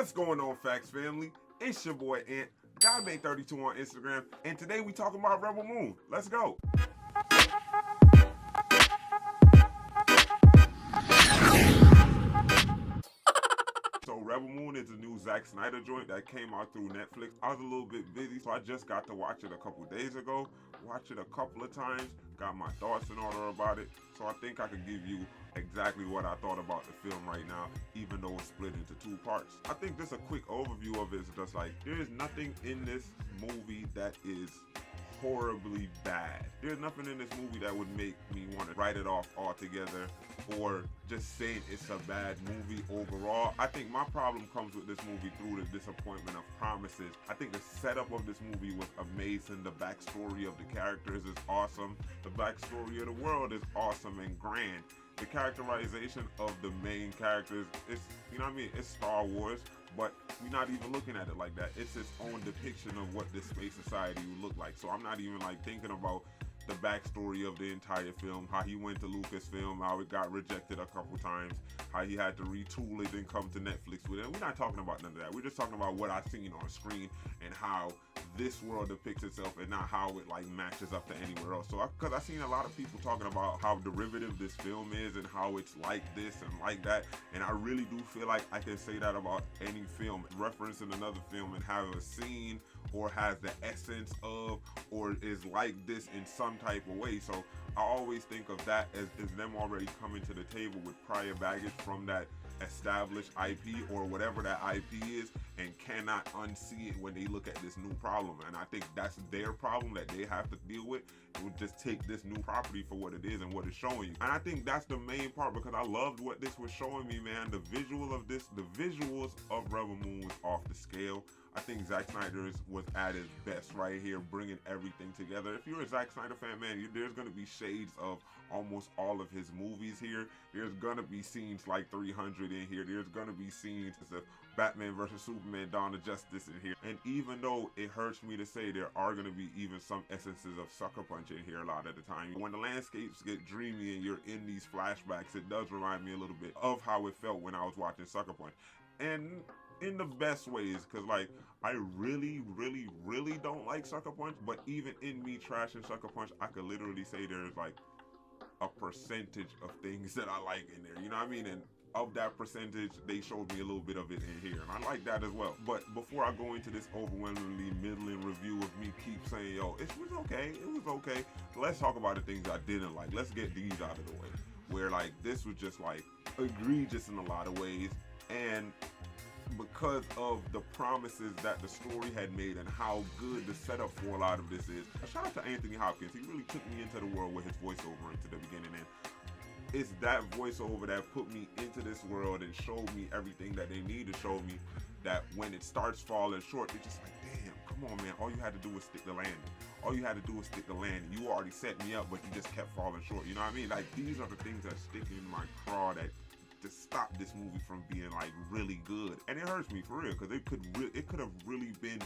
What's going on, Facts family? It's your boy Ant, GuyMade32 on Instagram, and today we talking about Rebel Moon. Let's go. So Rebel Moon is a new Zack Snyder joint that came out through Netflix. I was a little bit busy, so I just got to watch it a couple days ago. Watched it a couple of times, got my thoughts in order about it. So I think I could give you exactly what I thought about the film right now, even though it's split into two parts. I think just a quick overview of it is just like, there is nothing in this movie that is horribly bad. There's nothing in this movie that would make me want to write it off altogether or just saying it's a bad movie overall. I think my problem comes with this movie through the disappointment of promises. I think the setup of this movie was amazing. The backstory of the characters is awesome. The backstory of the world is awesome and grand. The characterization of the main characters is, you know what I mean, it's Star Wars, but we're not even looking at it like that. It's its own depiction of what this space society would look like. So I'm not even like thinking about the backstory of the entire film, how he went to Lucasfilm, how it got rejected a couple times, how he had to retool it and come to Netflix with it. We're not talking about none of that. We're just talking about what I've seen on screen and how this world depicts itself and not how it like matches up to anywhere else. So because I've seen a lot of people talking about how derivative this film is and how it's like this and like that, and I really do feel like I can say that about any film, referencing another film and have a scene or has the essence of or is like this in some type of way. So I always think of that as them already coming to the table with prior baggage from that established IP or whatever that IP is and cannot unsee it when they look at this new problem. And I think that's their problem that they have to deal with. It would just take this new property for what it is and what it's showing you. And I think that's the main part because I loved what this was showing me, man. The visuals of Rebel Moon was off the scale. I think Zack Snyder was at his best right here, bringing everything together. If you're a Zack Snyder fan, man, there's going to be shades of almost all of his movies here. There's going to be scenes like 300 in here. There's going to be scenes of Batman versus Superman, Dawn of Justice in here. And even though it hurts me to say, there are going to be even some essences of Sucker Punch in here a lot of the time. When the landscapes get dreamy and you're in these flashbacks, it does remind me a little bit of how it felt when I was watching Sucker Punch. And in the best ways, because like I really don't like Sucker Punch, but even in me trashing Sucker Punch, I could literally say there's like a percentage of things that I like in there, you know what I mean? And of that percentage, they showed me a little bit of it in here, and I like that as well. But before I go into this overwhelmingly middling review of me keep saying, yo, it was okay, let's talk about the things I didn't like. Let's get these out of the way, where like this was just like egregious in a lot of ways, and because of the promises that the story had made and how good the setup for a lot of this is. Shout out to Anthony Hopkins. He really took me into the world with his voiceover into the beginning, and it's that voiceover that put me into this world and showed me everything that they need to show me, that when it starts falling short, it's just like, damn, come on, man. All you had to do was stick the landing. All you had to do was stick the landing. You already set me up, but you just kept falling short. You know what I mean? Like, these are the things that stick in my craw that to stop this movie from being like really good. And it hurts me for real, because it could have really been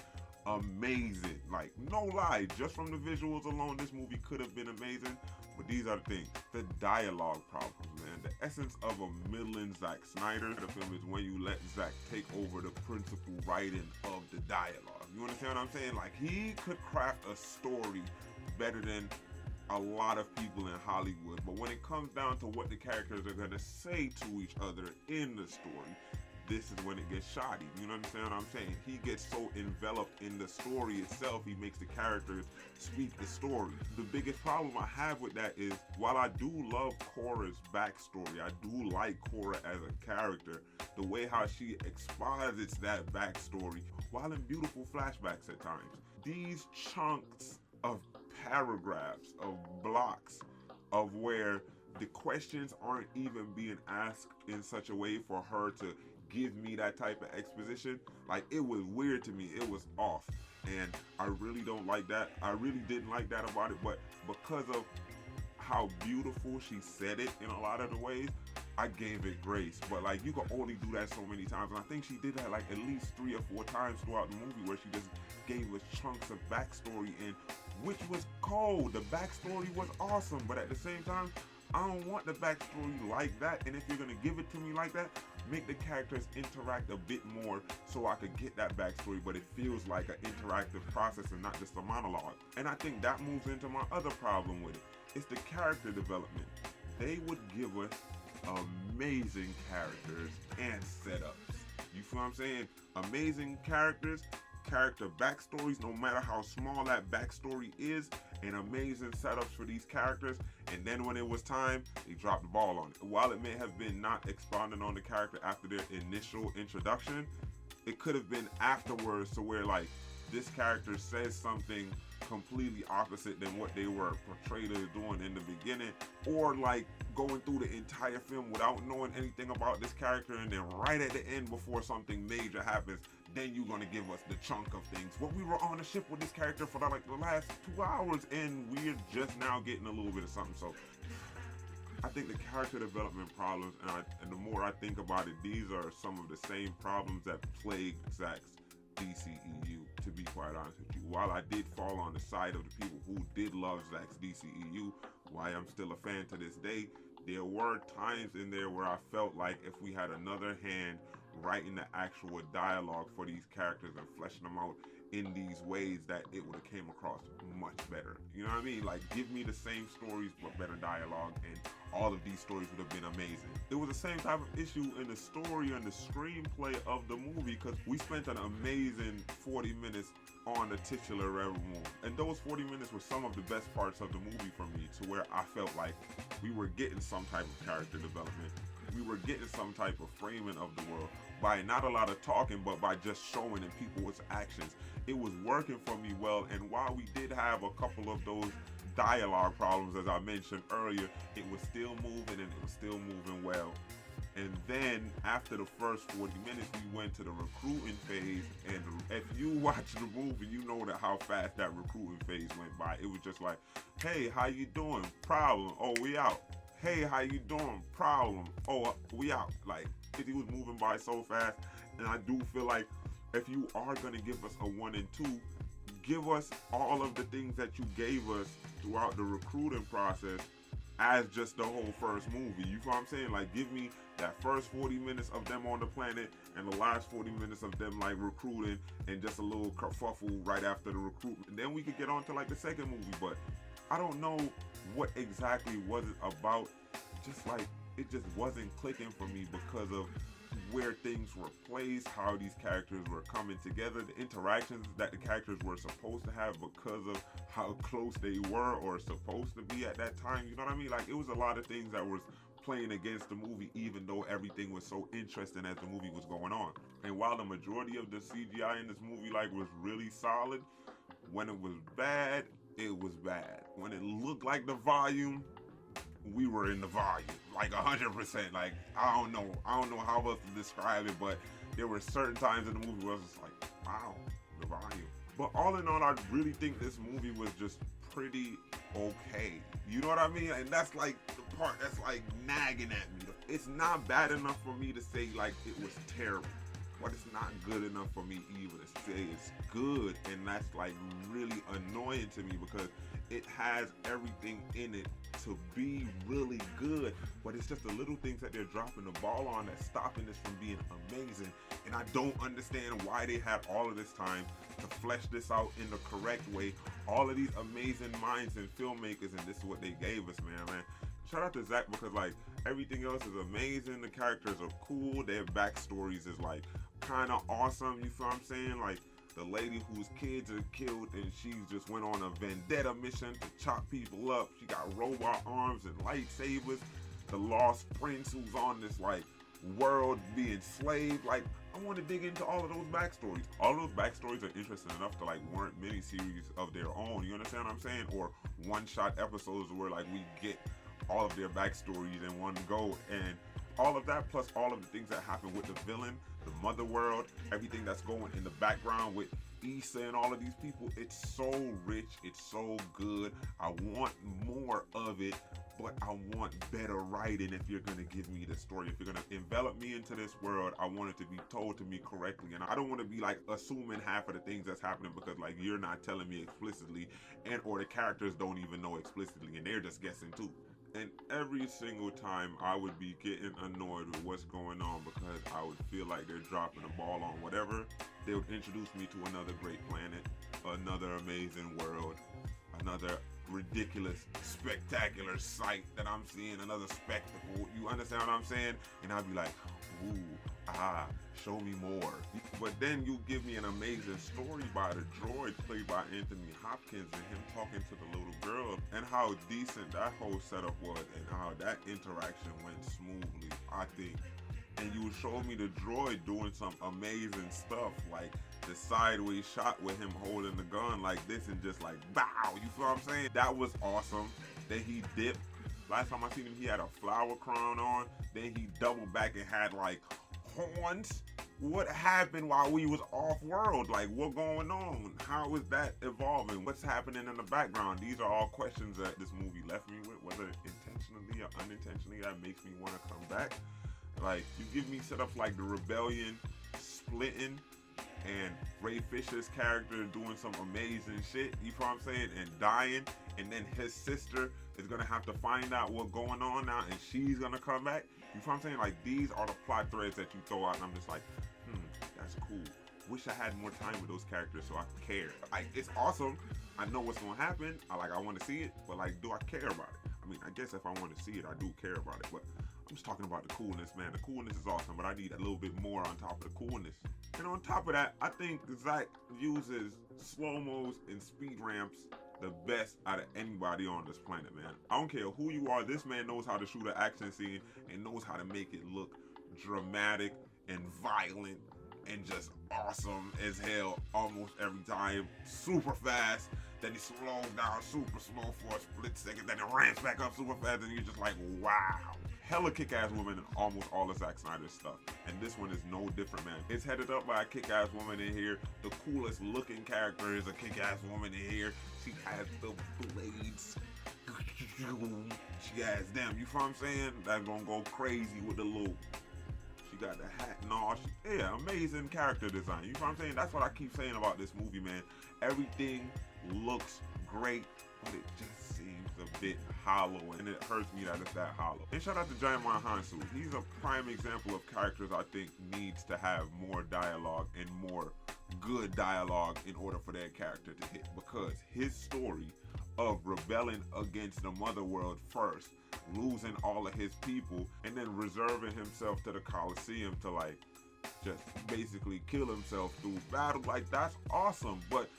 amazing. Like, no lie, just from the visuals alone, this movie could have been amazing. But these are the things. The dialogue problems, man. The essence of a middling Zack Snyder the film is when you let Zack take over the principal writing of the dialogue. You understand what I'm saying? Like, he could craft a story better than a lot of people in Hollywood, but when it comes down to what the characters are going to say to each other in the story, this is when it gets shoddy. You understand what I'm saying? He gets so enveloped in the story itself, he makes the characters speak the story. The biggest problem I have with that is, while I do love Cora's backstory, I do like Cora as a character, the way how she exposits that backstory, while in beautiful flashbacks at times, these chunks of paragraphs, of blocks, of where the questions aren't even being asked in such a way for her to give me that type of exposition, like, it was weird to me. It was off, and I really don't like that. I really didn't like that about it, but because of how beautiful she said it in a lot of the ways, I gave it grace. But like, you can only do that so many times, and I think she did that like at least 3 or 4 times throughout the movie, where she just gave us chunks of backstory, in which was cold. The backstory was awesome, but at the same time, I don't want the backstory like that. And if you're gonna give it to me like that, make the characters interact a bit more so I could get that backstory, but it feels like an interactive process and not just a monologue. And I think that moves into my other problem with it. It's the character development. They would give us amazing characters and setups. You feel what I'm saying? Amazing character backstories, no matter how small that backstory is, and amazing setups for these characters. And then when it was time, they dropped the ball on it. While it may have been not expounding on the character after their initial introduction, it could have been afterwards, to where like this character says something completely opposite than what they were portrayed as doing in the beginning, or like going through the entire film without knowing anything about this character, and then right at the end before something major happens, then you're gonna give us the chunk of things. Well, we were on the ship with this character for like the last 2 hours, and we're just now getting a little bit of something. So I think the character development problems, and the more I think about it, these are some of the same problems that plagued Zack's DCEU, to be quite honest with you. While I did fall on the side of the people who did love Zack's DCEU, why I'm still a fan to this day, there were times in there where I felt like if we had another hand writing the actual dialogue for these characters and fleshing them out in these ways, that it would have came across much better. You know what I mean? Like, give me the same stories but better dialogue, and all of these stories would have been amazing. It was the same type of issue in the story and the screenplay of the movie, because we spent an amazing 40 minutes on the titular Rebel Moon, and those 40 minutes were some of the best parts of the movie for me, to where I felt like we were getting some type of character development. We were getting some type of framing of the world by not a lot of talking, but by just showing in people's actions. It was working for me well, and while we did have a couple of those dialogue problems, as I mentioned earlier, it was still moving, and it was still moving well. And then after the first 40 minutes, we went to the recruiting phase, and if you watch the movie, you know that how fast that recruiting phase went by. It was just like, hey, how you doing? Problem. Oh, we out. Hey, how you doing? Problem. Oh, we out. Like, it was moving by so fast, and I do feel like if you are going to give us a 1 and 2, give us all of the things that you gave us throughout the recruiting process as just the whole first movie. You feel what I'm saying? Like, give me that first 40 minutes of them on the planet, and the last 40 minutes of them like recruiting, and just a little kerfuffle right after the recruitment. And then we could get on to like the second movie, but I don't know what exactly was it about. Just like, it just wasn't clicking for me because of where things were placed, how these characters were coming together, the interactions that the characters were supposed to have because of how close they were or supposed to be at that time. You know what I mean? Like, it was a lot of things that was playing against the movie, even though everything was so interesting as the movie was going on. And while the majority of the CGI in this movie like was really solid, when it was bad, it was bad. When it looked like the volume, we were in the volume, like 100%. Like, I don't know how else to describe it, but there were certain times in the movie where I was just like, wow, the volume. But all in all, I really think this movie was just pretty okay. You know what I mean? And that's like the part that's like nagging at me. It's not bad enough for me to say like it was terrible, but it's not good enough for me even to say it's good. And that's like really annoying to me, because it has everything in it to be really good, but it's just the little things that they're dropping the ball on that's stopping this from being amazing. And I don't understand why they had all of this time to flesh this out in the correct way. All of these amazing minds and filmmakers, and this is what they gave us, man. Shout out to Zack, because like everything else is amazing. The characters are cool. Their backstories is like kind of awesome. You feel what I'm saying? Like, the lady whose kids are killed, and she just went on a vendetta mission to chop people up. She got robot arms and lightsabers. The lost prince who's on this like world being slave. Like, I want to dig into all of those backstories. All those backstories are interesting enough to like warrant miniseries of their own. You understand what I'm saying? Or one-shot episodes where like we get all of their backstories in one go, and all of that plus all of the things that happen with the villain, the mother world, everything that's going in the background with Issa and all of these people. It's so rich, it's so good. I want more of it, but I want better writing. If you're gonna give me the story, if you're gonna envelop me into this world, I want it to be told to me correctly. And I don't want to be like assuming half of the things that's happening because like you're not telling me explicitly, and or the characters don't even know explicitly and they're just guessing too. And every single time I would be getting annoyed with what's going on because I would feel like they're dropping the ball on whatever. They would introduce me to another great planet, another amazing world, another ridiculous, spectacular sight that I'm seeing, another spectacle. You understand what I'm saying? And I'd be like, ooh, show me more. But then you give me an amazing story by the droid played by Anthony Hopkins and him talking to the little girl and how decent that whole setup was and how that interaction went smoothly, I think. And you showed me the droid doing some amazing stuff, like the sideways shot with him holding the gun like this and just like, bow, you feel what I'm saying? That was awesome. Then he dipped. Last time I seen him, he had a flower crown on. Then he doubled back and had like horns. What happened while we was off world? Like, what going on? How is that evolving? What's happening in the background? These are all questions that this movie left me with, whether intentionally or unintentionally. That makes me want to come back. Like, you give me setups like the rebellion splitting and Ray Fisher's character doing some amazing shit, you know what I'm saying, and dying, and then his sister is gonna have to find out what's going on now, and she's gonna come back. You know what I'm saying? Like, these are the plot threads that you throw out, and I'm just like, that's cool. Wish I had more time with those characters so I care. Like, it's awesome. I know what's gonna happen. I want to see it, but like, do I care about it? I mean, I guess if I want to see it, I do care about it, but I'm just talking about the coolness, man. The coolness is awesome, but I need a little bit more on top of the coolness. And on top of that, I think Zach uses slow-mos and speed ramps the best out of anybody on this planet, man. I don't care who you are, this man knows how to shoot an action scene and knows how to make it look dramatic and violent and just awesome as hell almost every time. Super fast, then he slows down super slow for a split second, then it ramps back up super fast, and you're just like, wow. Hella kick-ass woman in almost all of Zack Snyder's stuff, and this one is no different, man. It's headed up by a kick-ass woman in here. The coolest looking character is a kick-ass woman in here. She has the blades. She has them, you feel what I'm saying? That's gonna go crazy with the little, she got the hat and all. Yeah, amazing character design, you know what I'm saying? That's what I keep saying about this movie, man. Everything looks great, but it just seems a bit hollow, and it hurts me that it's that hollow. And shout out to Giant Man Hansu. He's a prime example of characters I think needs to have more dialogue and more good dialogue in order for that character to hit, because his story of rebelling against the mother world first, losing all of his people, and then reserving himself to the Coliseum to like just basically kill himself through battle, like, that's awesome. But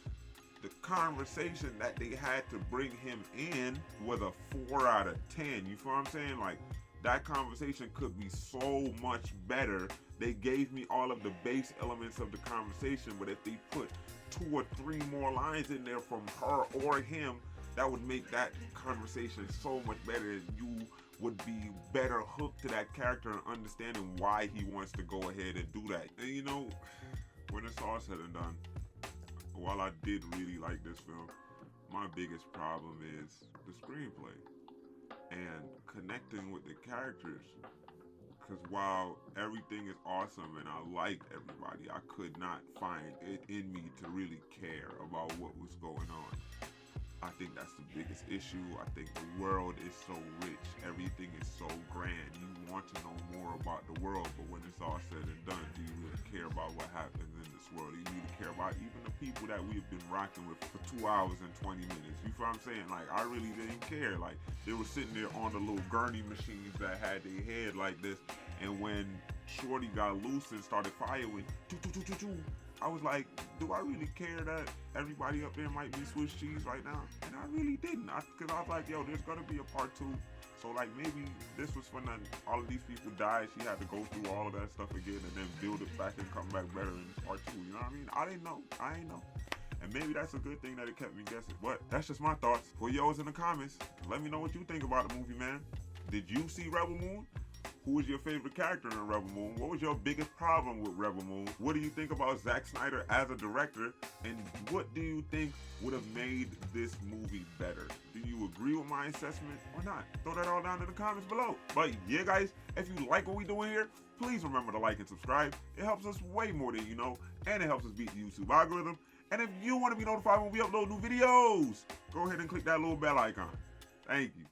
the conversation that they had to bring him in was a 4 out of 10. You feel what I'm saying? Like, that conversation could be so much better. They gave me all of the base elements of the conversation, but if they put 2 or 3 more lines in there from her or him, that would make that conversation so much better. You would be better hooked to that character and understanding why he wants to go ahead and do that. And you know, when it's all said and done, while I did really like this film, my biggest problem is the screenplay and connecting with the characters. Because while everything is awesome and I like everybody, I could not find it in me to really care about what was going on. I think that's the biggest issue. I think the world is so rich. Everything is so grand. You want to know more about the world, but when it's all said and done, do you really care about what happens in this world? Do you really care about even the people that we've been rocking with for 2 hours and 20 minutes? You feel what I'm saying? Like, I really didn't care. Like, they were sitting there on the little gurney machines that had their head like this, and when Shorty got loose and started firing, I was like, do I really care that everybody up there might be Swiss cheese right now? And I really didn't, because I was like, yo, there's gonna be a part 2. So like, maybe this was for nothing. All of these people died. She had to go through all of that stuff again and then build it back and come back better in part 2. You know what I mean? I didn't know. I ain't know. And maybe that's a good thing that it kept me guessing. But that's just my thoughts. Put yours in the comments. Let me know what you think about the movie, man. Did you see Rebel Moon? Who was your favorite character in Rebel Moon? What was your biggest problem with Rebel Moon? What do you think about Zack Snyder as a director? And what do you think would have made this movie better? Do you agree with my assessment or not? Throw that all down in the comments below. But yeah, guys, if you like what we doing here, please remember to like and subscribe. It helps us way more than you know, and it helps us beat the YouTube algorithm. And if you want to be notified when we upload new videos, go ahead and click that little bell icon. Thank you.